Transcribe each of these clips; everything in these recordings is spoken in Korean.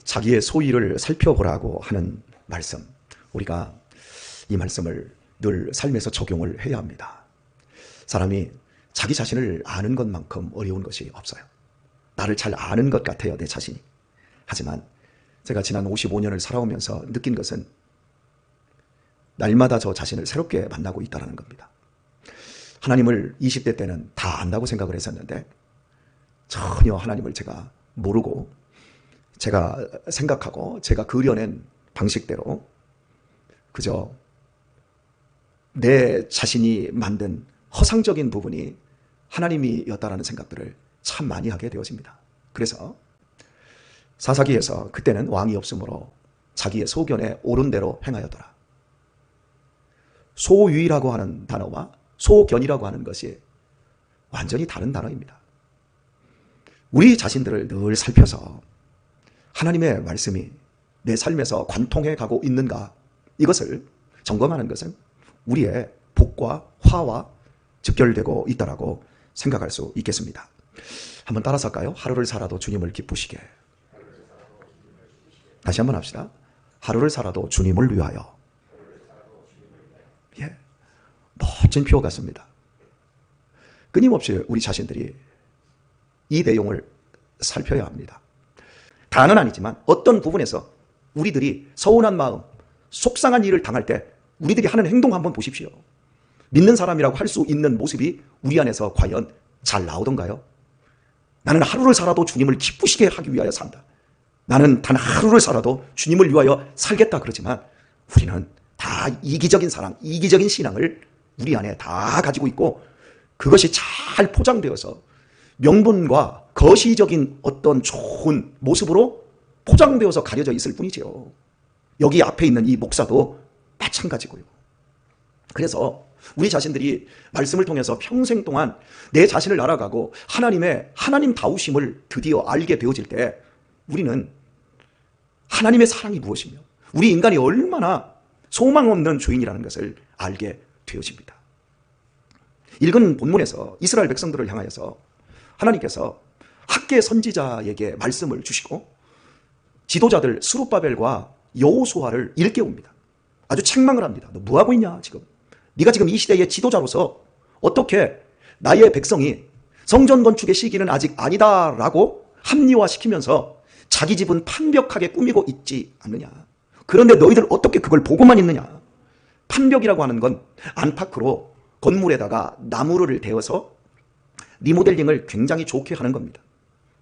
자기의 소위를 살펴보라고 하는 말씀, 우리가 이 말씀을 늘 삶에서 적용을 해야 합니다. 사람이 자기 자신을 아는 것만큼 어려운 것이 없어요. 나를 잘 아는 것 같아요, 내 자신이. 하지만 제가 지난 55년을 살아오면서 느낀 것은 날마다 저 자신을 새롭게 만나고 있다는 겁니다. 하나님을 20대 때는 다 안다고 생각을 했었는데 전혀 하나님을 제가 모르고 제가 생각하고 제가 그려낸 방식대로 그저 내 자신이 만든 허상적인 부분이 하나님이었다라는 생각들을 참 많이 하게 되어집니다. 그래서 사사기에서 그때는 왕이 없으므로 자기의 소견에 옳은 대로 행하였더라. 소유이라고 하는 단어와 소견이라고 하는 것이 완전히 다른 단어입니다. 우리 자신들을 늘 살펴서 하나님의 말씀이 내 삶에서 관통해 가고 있는가, 이것을 점검하는 것은 우리의 복과 화와 직결되고 있다라고 생각할 수 있겠습니다. 한번 따라서 할까요? 하루를 살아도 주님을 기쁘시게. 다시 한번 합시다. 하루를 살아도 주님을 위하여. 예, 멋진 표어 같습니다. 끊임없이 우리 자신들이 이 내용을 살펴야 합니다. 다는 아니지만 어떤 부분에서 우리들이 서운한 마음, 속상한 일을 당할 때 우리들이 하는 행동 한번 보십시오. 믿는 사람이라고 할 수 있는 모습이 우리 안에서 과연 잘 나오던가요? 나는 하루를 살아도 주님을 기쁘시게 하기 위하여 산다. 나는 단 하루를 살아도 주님을 위하여 살겠다 그러지만 우리는 다 이기적인 사랑, 이기적인 신앙을 우리 안에 다 가지고 있고 그것이 잘 포장되어서 명분과 거시적인 어떤 좋은 모습으로 포장되어서 가려져 있을 뿐이죠. 여기 앞에 있는 이 목사도 마찬가지고요. 그래서 우리 자신들이 말씀을 통해서 평생 동안 내 자신을 알아가고 하나님다우심을 드디어 알게 되어질 때 우리는 하나님의 사랑이 무엇이며 우리 인간이 얼마나 소망 없는 죄인이라는 것을 알게 되어집니다. 읽은 본문에서 이스라엘 백성들을 향하여서 하나님께서 학계 선지자에게 말씀을 주시고 지도자들 스룹바벨과 여호수아를 일깨웁니다. 아주 책망을 합니다. 너 뭐하고 있냐 지금. 네가 지금 이 시대의 지도자로서 어떻게 나의 백성이 성전 건축의 시기는 아직 아니다라고 합리화시키면서 자기 집은 판벽하게 꾸미고 있지 않느냐. 그런데 너희들 어떻게 그걸 보고만 있느냐. 판벽이라고 하는 건 안팎으로 건물에다가 나무를 대어서 리모델링을 굉장히 좋게 하는 겁니다.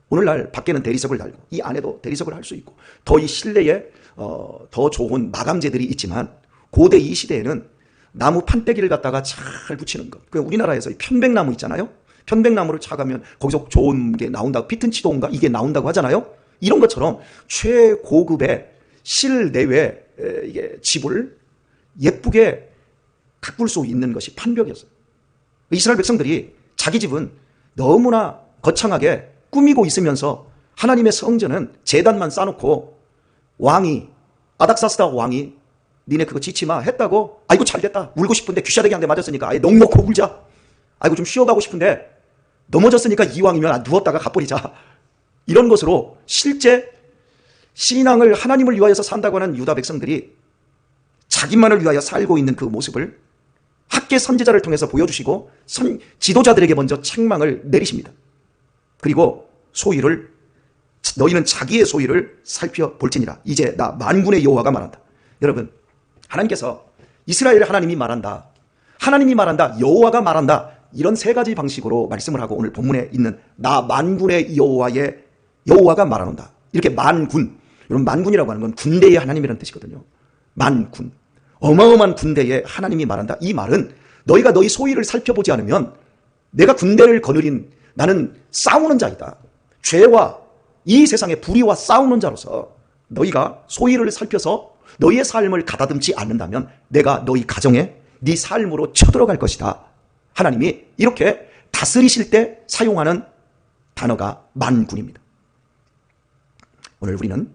오늘날 밖에는 대리석을 달고 이 안에도 대리석을 할 수 있고 더 이 실내에 더 좋은 마감재들이 있지만 고대 이 시대에는 나무 판때기를 갖다가 잘 붙이는 것. 그 우리나라에서 편백나무 있잖아요. 편백나무를 차가면 거기서 좋은 게 나온다고, 피튼치도인가 이게 나온다고 하잖아요. 이런 것처럼 최고급의 실내외 이게 집을 예쁘게 가꿀 수 있는 것이 판벽이었어요. 이스라엘 백성들이 자기 집은 너무나 거창하게 꾸미고 있으면서 하나님의 성전은 제단만 쌓아놓고 왕이 아닥사스다 왕이 니네 그거 지치마 했다고 아이고 잘됐다 울고 싶은데 귀샤대기 한 대 맞았으니까 아예 넋 놓고 울자. 아이고 좀 쉬어가고 싶은데 넘어졌으니까 이왕이면 누웠다가 가버리자. 이런 것으로 실제 신앙을 하나님을 위하여서 산다고 하는 유다 백성들이 자기만을 위하여 살고 있는 그 모습을 학계 선지자를 통해서 보여주시고 지도자들에게 먼저 책망을 내리십니다. 그리고 소위를 너희는 자기의 소위를 살펴볼지니라. 이제 나 만군의 여호와가 말한다. 여러분, 하나님께서 이스라엘의 하나님이 말한다, 하나님이 말한다, 여호와가 말한다, 이런 세 가지 방식으로 말씀을 하고 오늘 본문에 있는 나 만군의 여호와가 말한다. 이렇게 만군, 여러분 만군이라고 하는 건 군대의 하나님이라는 뜻이거든요. 만군, 어마어마한 군대의 하나님이 말한다. 이 말은 너희가 너희 소위를 살펴보지 않으면 내가 군대를 거느린 나는 싸우는 자이다. 죄와 이 세상의 불의와 싸우는 자로서 너희가 소위를 살펴서 너희의 삶을 가다듬지 않는다면 내가 너희 가정에 네 삶으로 쳐들어갈 것이다. 하나님이 이렇게 다스리실 때 사용하는 단어가 만군입니다. 오늘 우리는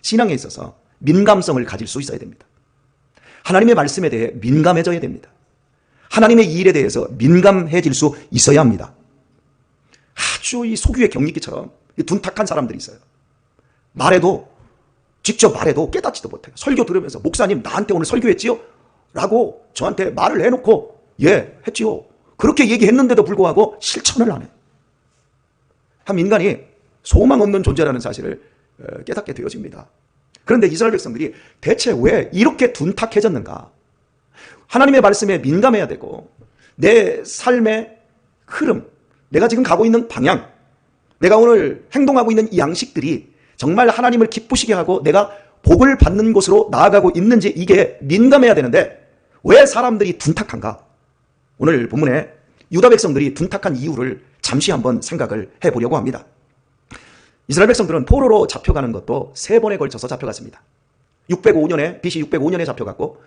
신앙에 있어서 민감성을 가질 수 있어야 됩니다. 하나님의 말씀에 대해 민감해져야 됩니다. 하나님의 일에 대해서 민감해질 수 있어야 합니다. 아주 이 소규의 경리기처럼 둔탁한 사람들이 있어요. 말해도 직접 말해도 깨닫지도 못해요. 설교 들으면서 목사님 나한테 오늘 설교했지요? 라고 저한테 말을 해놓고 예 했지요. 그렇게 얘기했는데도 불구하고 실천을 안 해요. 한 인간이 소망 없는 존재라는 사실을 깨닫게 되어집니다. 그런데 이스라엘 백성들이 대체 왜 이렇게 둔탁해졌는가? 하나님의 말씀에 민감해야 되고 내 삶의 흐름, 내가 지금 가고 있는 방향, 내가 오늘 행동하고 있는 이 양식들이 정말 하나님을 기쁘시게 하고 내가 복을 받는 곳으로 나아가고 있는지 이게 민감해야 되는데 왜 사람들이 둔탁한가? 오늘 본문에 유다 백성들이 둔탁한 이유를 잠시 한번 생각을 해보려고 합니다. 이스라엘 백성들은 포로로 잡혀가는 것도 3번에 걸쳐서 잡혀갔습니다. 605년에 BC 605년에 잡혀갔고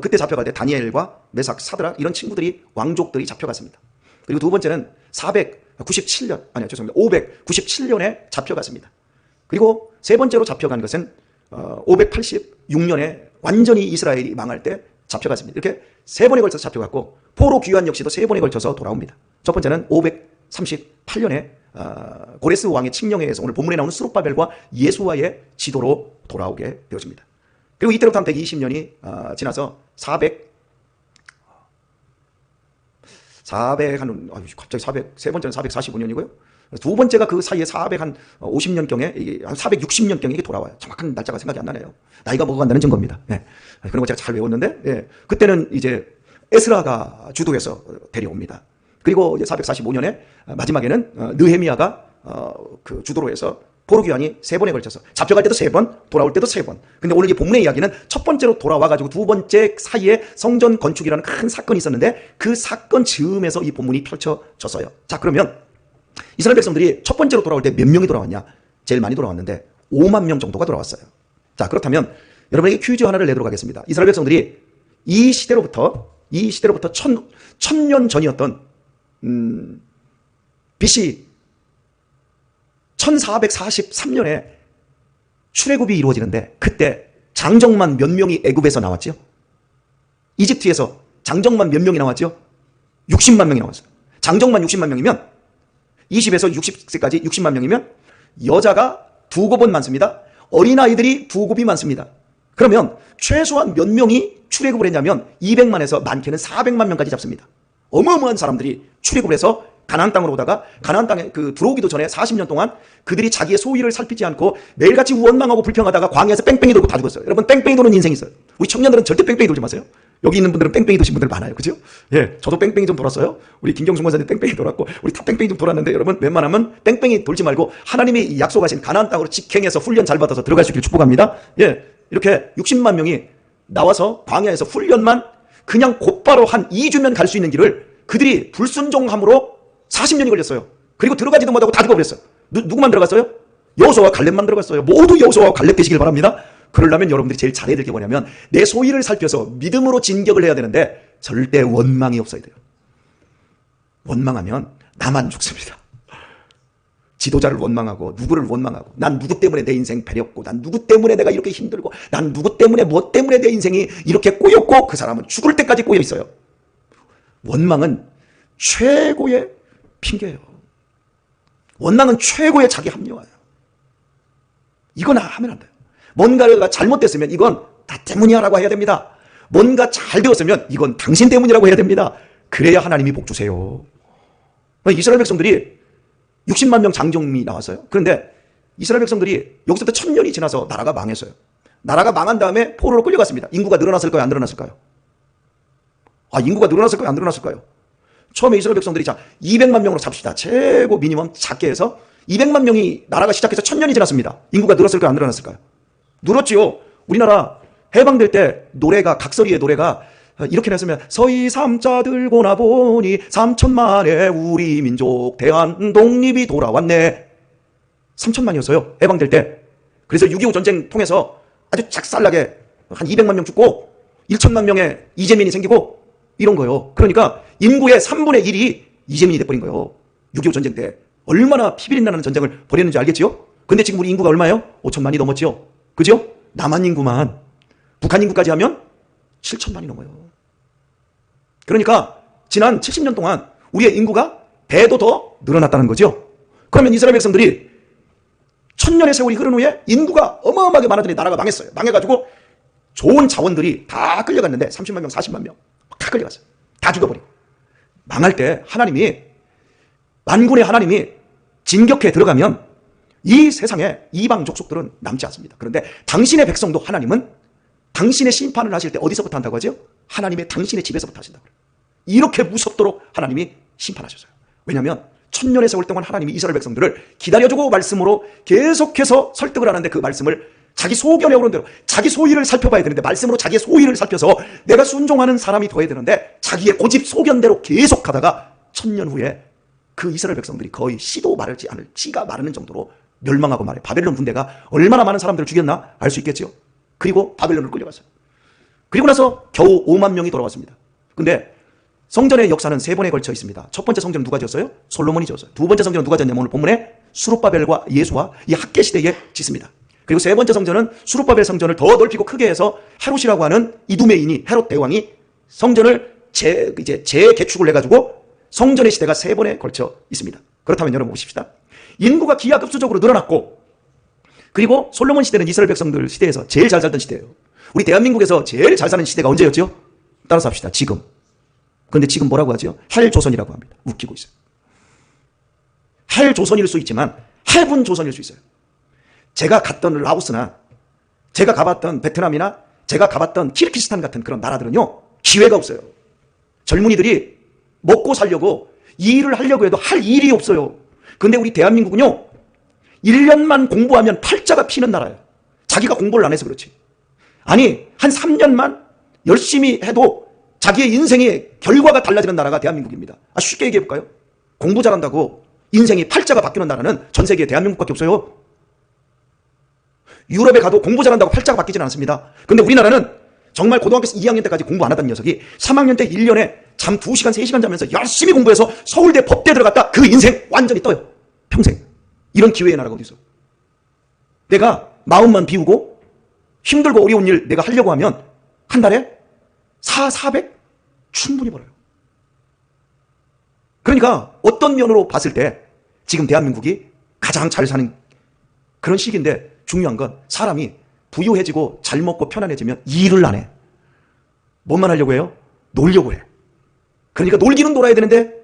그때 잡혀갈 때 다니엘과 메삭, 사드락 이런 친구들이 왕족들이 잡혀갔습니다. 그리고 두 번째는 597년에 잡혀갔습니다. 그리고 세 번째로 잡혀간 것은 586년에 완전히 이스라엘이 망할 때 잡혀갔습니다. 이렇게 3번에 걸쳐서 잡혀갔고 포로 귀환 역시도 3번에 걸쳐서 돌아옵니다. 첫 번째는 538년에 고레스 왕의 칙령에 의해서 오늘 본문에 나오는 스룹바벨과 예수와의 지도로 돌아오게 되어집니다. 그리고 이때로부터 한 120년이 지나서 세 번째는 445년이고요. 두 번째가 그 사이에 450년경에, 한 460년경에 이게 돌아와요. 정확한 날짜가 생각이 안 나네요. 나이가 먹어간다는 증거입니다. 네. 그런 거 제가 잘 외웠는데, 네. 그때는 이제 에스라가 주도해서 데려옵니다. 그리고 이제 445년에 마지막에는 느헤미야가 그 주도로 해서 포로귀환이 3번에 걸쳐서 잡혀갈 때도 3번, 돌아올 때도 3번. 근데 오늘 이 본문의 이야기는 첫 번째로 돌아와가지고 두 번째 사이에 성전 건축이라는 큰 사건이 있었는데 그 사건 즈음에서 이 본문이 펼쳐졌어요. 자, 그러면 이스라엘 백성들이 첫 번째로 돌아올 때 몇 명이 돌아왔냐? 제일 많이 돌아왔는데 5만 명 정도가 돌아왔어요. 자, 그렇다면 여러분에게 퀴즈 하나를 내도록 하겠습니다. 이스라엘 백성들이 이 시대로부터 1000년 전이었던 BC 1443년에 출애굽이 이루어지는데 그때 장정만 몇 명이 애굽에서 나왔죠? 이집트에서 장정만 몇 명이 나왔죠? 60만 명이 나왔어요. 장정만 60만 명이면 20에서 60세까지 60만 명이면 여자가 2곱은 많습니다. 어린아이들이 2곱이 많습니다. 그러면 최소한 몇 명이 출애굽을 했냐면 200만에서 많게는 400만 명까지 잡습니다. 어마어마한 사람들이 출애굽을 해서 가나안 땅으로 오다가 가나안 땅에 들어오기도 전에 40년 동안 그들이 자기의 소위를 살피지 않고 매일같이 원망하고 불평하다가 광야에서 뺑뺑이 돌고 다 죽었어요. 여러분 뺑뺑이 도는 인생이 있어요. 우리 청년들은 절대 뺑뺑이 돌지 마세요. 여기 있는 분들은 뺑뺑이 도신 분들 많아요. 그죠? 예, 저도 뺑뺑이 좀 돌았어요. 우리 김경수 목사님 뺑뺑이 돌았고 우리 다 뺑뺑이 좀 돌았는데 여러분 웬만하면 뺑뺑이 돌지 말고 하나님이 약속하신 가나안 땅으로 직행해서 훈련 잘 받아서 들어갈 수 있기를 축복합니다. 예, 이렇게 60만 명이 나와서 광야에서 훈련만 그냥 곧바로 한 2주면 갈 수 있는 길을 그들이 불순종함으로 40년이 걸렸어요. 그리고 들어가지도 못하고 다 죽어버렸어요. 누구만 들어갔어요? 여호수아와 갈렙만 들어갔어요. 모두 여호수아와 갈렙 되시길 바랍니다. 그러려면 여러분들이 제일 잘해야 될 게 뭐냐면 내 소위를 살펴서 믿음으로 진격을 해야 되는데 절대 원망이 없어야 돼요. 원망하면 나만 죽습니다. 지도자를 원망하고 누구를 원망하고 난 누구 때문에 내 인생 배렸고 난 누구 때문에 내가 이렇게 힘들고 난 누구 때문에 뭐 때문에 내 인생이 이렇게 꼬였고 그 사람은 죽을 때까지 꼬여 있어요. 원망은 최고의 핑계예요. 원망은 최고의 자기 합리화예요. 이거나 하면 안 돼요. 뭔가가 잘못됐으면 이건 나 때문이야라고 해야 됩니다. 뭔가 잘 되었으면 이건 당신 때문이라고 해야 됩니다. 그래야 하나님이 복 주세요. 이스라엘 백성들이 60만 명 장정이 나왔어요. 그런데 이스라엘 백성들이 여기서부터 1000년이 지나서 나라가 망했어요. 나라가 망한 다음에 포로로 끌려갔습니다. 인구가 늘어났을까요? 안 늘어났을까요? 인구가 늘어났을까요? 안 늘어났을까요? 처음에 이스라엘 백성들이 자 200만 명으로 잡시다. 최고 미니멈 작게 해서 200만 명이 나라가 시작해서 1000년이 지났습니다. 인구가 늘었을까요? 안 늘어났을까요? 늘었지요. 우리나라 해방될 때 노래가 각설이의 노래가 이렇게 했으면 서희 삼자 들고 나보니 3천만의 우리 민족 대한 독립이 돌아왔네. 3천만이었어요. 해방될 때. 그래서 6.25 전쟁 통해서 아주 작살나게 한 200만 명 죽고 1천만 명의 이재민이 생기고 이런 거예요. 그러니까 인구의 3분의 1이 이재민이 돼버린 거예요. 6.25 전쟁 때 얼마나 피비린 나는 전쟁을 벌였는지 알겠지요? 근데 지금 우리 인구가 얼마예요? 5천만이 넘었지요. 그죠? 남한 인구만 북한 인구까지 하면 7천만이 넘어요. 그러니까 지난 70년 동안 우리의 인구가 배도 더 늘어났다는 거죠. 그러면 이스라엘 백성들이 천년의 세월이 흐른 후에 인구가 어마어마하게 많아더니 나라가 망했어요. 망해가지고 좋은 자원들이 다 끌려갔는데 30만 명, 40만 명 다 끌려갔어요. 다 죽어버리고. 망할 때 하나님이, 만군의 하나님이 진격해 들어가면 이 세상에 이방 족속들은 남지 않습니다. 그런데 당신의 백성도 하나님은 당신의 심판을 하실 때 어디서부터 한다고 하죠? 하나님의 당신의 집에서부터 하신다고 해요. 이렇게 무섭도록 하나님이 심판하셨어요. 왜냐하면 천년의 세월 동안 하나님이 이스라엘 백성들을 기다려주고 말씀으로 계속해서 설득을 하는데 그 말씀을 자기 소견에 오른 대로 자기 소위를 살펴봐야 되는데 말씀으로 자기의 소위를 살펴서 내가 순종하는 사람이 더해야 되는데 자기의 고집 소견대로 계속 하다가 천년 후에 그 이스라엘 백성들이 거의 씨도 마르지 않을, 씨가 마르는 정도로 멸망하고 말해. 바벨론 군대가 얼마나 많은 사람들을 죽였나 알 수 있겠죠. 그리고 바벨론을 끌려갔어요. 그리고 나서 겨우 5만 명이 돌아왔습니다. 근데 성전의 역사는 3번에 걸쳐 있습니다. 첫 번째 성전은 누가 지었어요? 솔로몬이 지었어요. 두 번째 성전은 누가 지었냐면 오늘 본문에 수룹바벨과 예수와 이 학계 시대에 짓습니다. 그리고 세 번째 성전은 수룹바벨 성전을 더 넓히고 크게 해서 헤롯이라고 하는 이두메인이, 헤롯 대왕이 성전을 재개축을 해가지고 성전의 시대가 3번에 걸쳐 있습니다. 그렇다면 여러분 보십시다. 인구가 기하급수적으로 늘어났고, 그리고 솔로몬 시대는 이스라엘 백성들 시대에서 제일 잘 살던 시대예요. 우리 대한민국에서 제일 잘 사는 시대가 언제였죠? 따라서 합시다. 지금. 그런데 지금 뭐라고 하죠? 헬조선이라고 합니다. 웃기고 있어요. 헬조선일 수 있지만 해분조선일 수 있어요. 제가 갔던 라오스나 제가 가봤던 베트남이나 제가 가봤던 키르기스탄 같은 그런 나라들은요, 기회가 없어요. 젊은이들이 먹고 살려고 일을 하려고 해도 할 일이 없어요. 근데 우리 대한민국은요, 1년만 공부하면 팔자가 피는 나라예요. 자기가 공부를 안 해서 그렇지. 아니, 한 3년만 열심히 해도 자기의 인생의 결과가 달라지는 나라가 대한민국입니다. 쉽게 얘기해 볼까요? 공부 잘한다고 인생이 팔자가 바뀌는 나라는 전 세계에 대한민국밖에 없어요. 유럽에 가도 공부 잘한다고 팔자가 바뀌지는 않습니다. 근데 우리나라는 정말 고등학교 2학년 때까지 공부 안 하던 녀석이 3학년 때 1년에 잠 2시간, 3시간 자면서 열심히 공부해서 서울대 법대 들어갔다. 그 인생 완전히 떠요. 평생. 이런 기회의 나라가 어디 있어? 내가 마음만 비우고 힘들고 어려운 일 내가 하려고 하면 한 달에 400 충분히 벌어요. 그러니까 어떤 면으로 봤을 때 지금 대한민국이 가장 잘 사는 그런 시기인데, 중요한 건 사람이 부유해지고 잘 먹고 편안해지면 일을 안 해. 뭔만 하려고 해요? 놀려고 해. 그러니까 놀기는 놀아야 되는데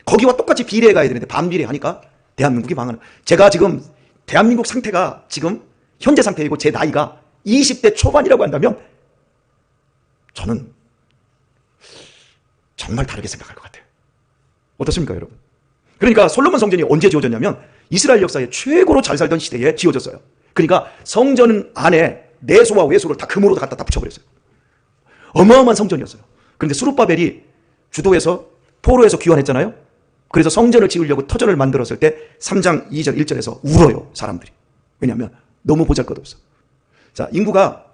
거기와 똑같이 비례해 가야 되는데 반비례하니까 대한민국이 망하는. 제가 지금 대한민국 상태가 지금 현재 상태이고 제 나이가 20대 초반이라고 한다면 저는 정말 다르게 생각할 것 같아요. 어떻습니까, 여러분? 그러니까 솔로몬 성전이 언제 지어졌냐면 이스라엘 역사에 최고로 잘 살던 시대에 지어졌어요. 그러니까 성전 안에 내소와 외소를 다 금으로 갖다 다 붙여버렸어요. 어마어마한 성전이었어요. 그런데 수룹바벨이 주도해서 포로에서 귀환했잖아요. 그래서 성전을 지으려고 터전을 만들었을 때 3장 2절 1절에서 울어요, 사람들이. 왜냐하면 너무 보잘것없어. 자, 인구가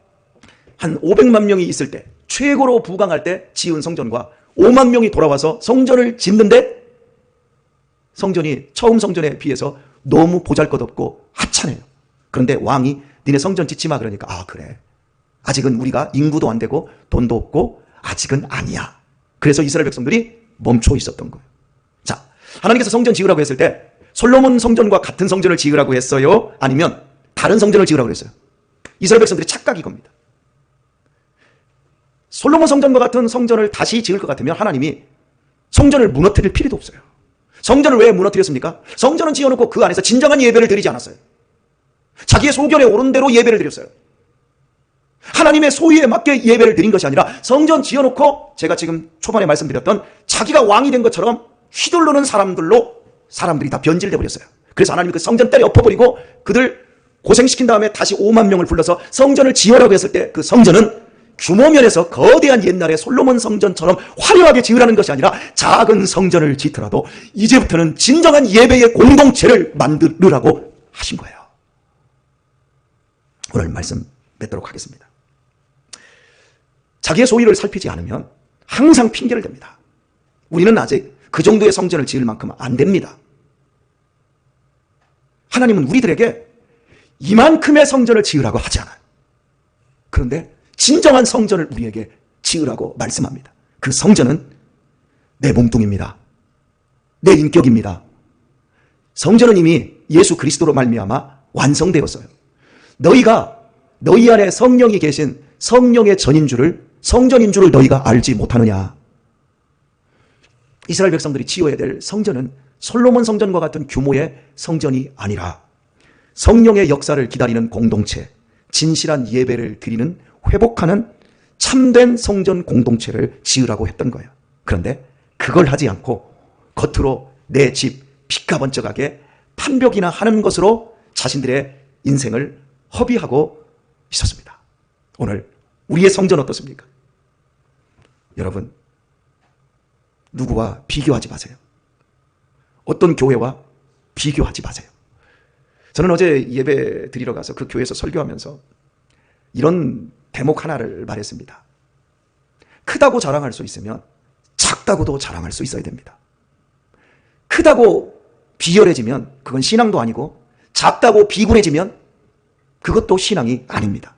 한 500만 명이 있을 때, 최고로 부강할 때 지은 성전과 5만 명이 돌아와서 성전을 짓는데 성전이 처음 성전에 비해서 너무 보잘것없고 하찮아요. 그런데 왕이 니네 성전 짓지 마 그러니까, 아 그래, 아직은 우리가 인구도 안 되고 돈도 없고 아직은 아니야. 그래서 이스라엘 백성들이 멈춰 있었던 거예요. 자, 하나님께서 성전 지으라고 했을 때 솔로몬 성전과 같은 성전을 지으라고 했어요? 아니면 다른 성전을 지으라고 했어요? 이스라엘 백성들의 착각이 겁니다. 솔로몬 성전과 같은 성전을 다시 지을 것 같으면 하나님이 성전을 무너뜨릴 필요도 없어요. 성전을 왜 무너뜨렸습니까? 성전은 지어놓고 그 안에서 진정한 예배를 드리지 않았어요. 자기의 소견에 오른 대로 예배를 드렸어요. 하나님의 소위에 맞게 예배를 드린 것이 아니라 성전 지어놓고 제가 지금 초반에 말씀드렸던 자기가 왕이 된 것처럼 휘두르는 사람들로 사람들이 다 변질돼 버렸어요. 그래서 하나님이 그 성전 때려 엎어버리고 그들 고생시킨 다음에 다시 5만 명을 불러서 성전을 지으라고 했을 때 그 성전은 규모면에서 거대한 옛날의 솔로몬 성전처럼 화려하게 지으라는 것이 아니라 작은 성전을 짓더라도 이제부터는 진정한 예배의 공동체를 만들으라고 하신 거예요. 오늘 말씀 맺도록 하겠습니다. 자기의 소유를 살피지 않으면 항상 핑계를 댑니다. 우리는 아직 그 정도의 성전을 지을 만큼 안 됩니다. 하나님은 우리들에게 이만큼의 성전을 지으라고 하지 않아요. 그런데 진정한 성전을 우리에게 지으라고 말씀합니다. 그 성전은 내 몸뚱입니다. 내 인격입니다. 성전은 이미 예수 그리스도로 말미암아 완성되었어요. 너희가 너희 안에 성령이 계신 성령의 전인 줄을, 성전인 줄을 너희가 알지 못하느냐. 이스라엘 백성들이 지어야 될 성전은 솔로몬 성전과 같은 규모의 성전이 아니라 성령의 역사를 기다리는 공동체, 진실한 예배를 드리는, 회복하는 참된 성전 공동체를 지으라고 했던 거예요. 그런데 그걸 하지 않고 겉으로 내 집 빛가번쩍하게 판벽이나 하는 것으로 자신들의 인생을 허비하고 있었습니다. 오늘 우리의 성전 어떻습니까? 여러분, 누구와 비교하지 마세요. 어떤 교회와 비교하지 마세요. 저는 어제 예배 드리러 가서 그 교회에서 설교하면서 이런 대목 하나를 말했습니다. 크다고 자랑할 수 있으면 작다고도 자랑할 수 있어야 됩니다. 크다고 비열해지면 그건 신앙도 아니고, 작다고 비굴해지면 그것도 신앙이 아닙니다.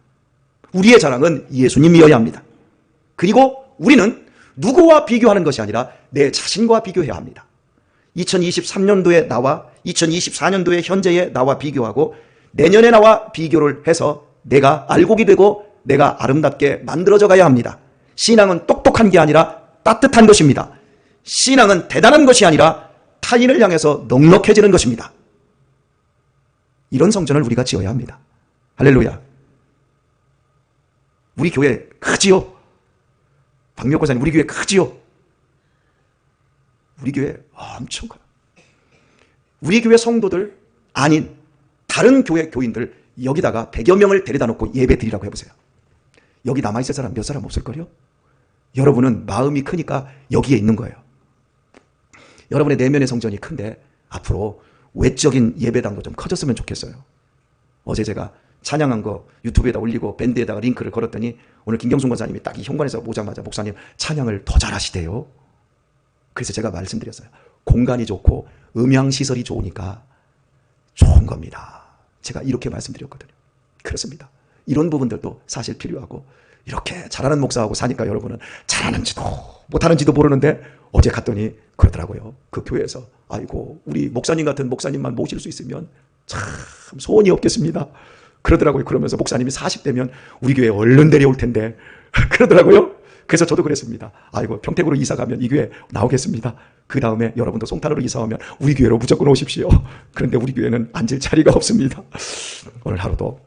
우리의 자랑은 예수님이어야 합니다. 그리고 우리는 누구와 비교하는 것이 아니라 내 자신과 비교해야 합니다. 2023년도에 나와 2024년도에 현재의 나와 비교하고 내년에 나와 비교를 해서 내가 알곡이 되고 내가 아름답게 만들어져 가야 합니다. 신앙은 똑똑한 게 아니라 따뜻한 것입니다. 신앙은 대단한 것이 아니라 타인을 향해서 넉넉해지는 것입니다. 이런 성전을 우리가 지어야 합니다. 할렐루야. 우리 교회 크지요? 박미옥 권사님, 우리 교회 크지요? 우리 교회 엄청 커요. 우리 교회 성도들 아닌 다른 교회 교인들 여기다가 100여 명을 데려다 놓고 예배 드리라고 해보세요. 여기 남아있을 사람 몇 사람 없을걸요? 여러분은 마음이 크니까 여기에 있는 거예요. 여러분의 내면의 성전이 큰데 앞으로 외적인 예배당도 좀 커졌으면 좋겠어요. 어제 제가 찬양한 거 유튜브에다 올리고 밴드에다가 링크를 걸었더니 오늘 김경순 권사님이 딱 이 현관에서 오자마자 목사님 찬양을 더 잘하시대요. 그래서 제가 말씀드렸어요. 공간이 좋고 음향시설이 좋으니까 좋은 겁니다. 제가 이렇게 말씀드렸거든요. 그렇습니다. 이런 부분들도 사실 필요하고, 이렇게 잘하는 목사하고 사니까 여러분은 잘하는지도 못하는지도 모르는데 어제 갔더니 그러더라고요. 그 교회에서 아이고 우리 목사님 같은 목사님만 모실 수 있으면 참 소원이 없겠습니다. 그러더라고요. 그러면서 목사님이 40대면 우리 교회에 얼른 데려올 텐데 그러더라고요. 그래서 저도 그랬습니다. 아이고 평택으로 이사 가면 이 교회 나오겠습니다. 그 다음에 여러분도 송탄으로 이사 오면 우리 교회로 무조건 오십시오. 그런데 우리 교회는 앉을 자리가 없습니다. 오늘 하루도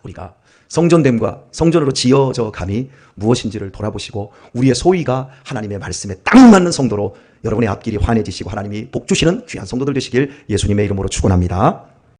우리가 성전됨과 성전으로 지어져 감이 무엇인지를 돌아보시고 우리의 소위가 하나님의 말씀에 딱 맞는 성도로 여러분의 앞길이 환해지시고 하나님이 복 주시는 귀한 성도들 되시길 예수님의 이름으로 축원합니다.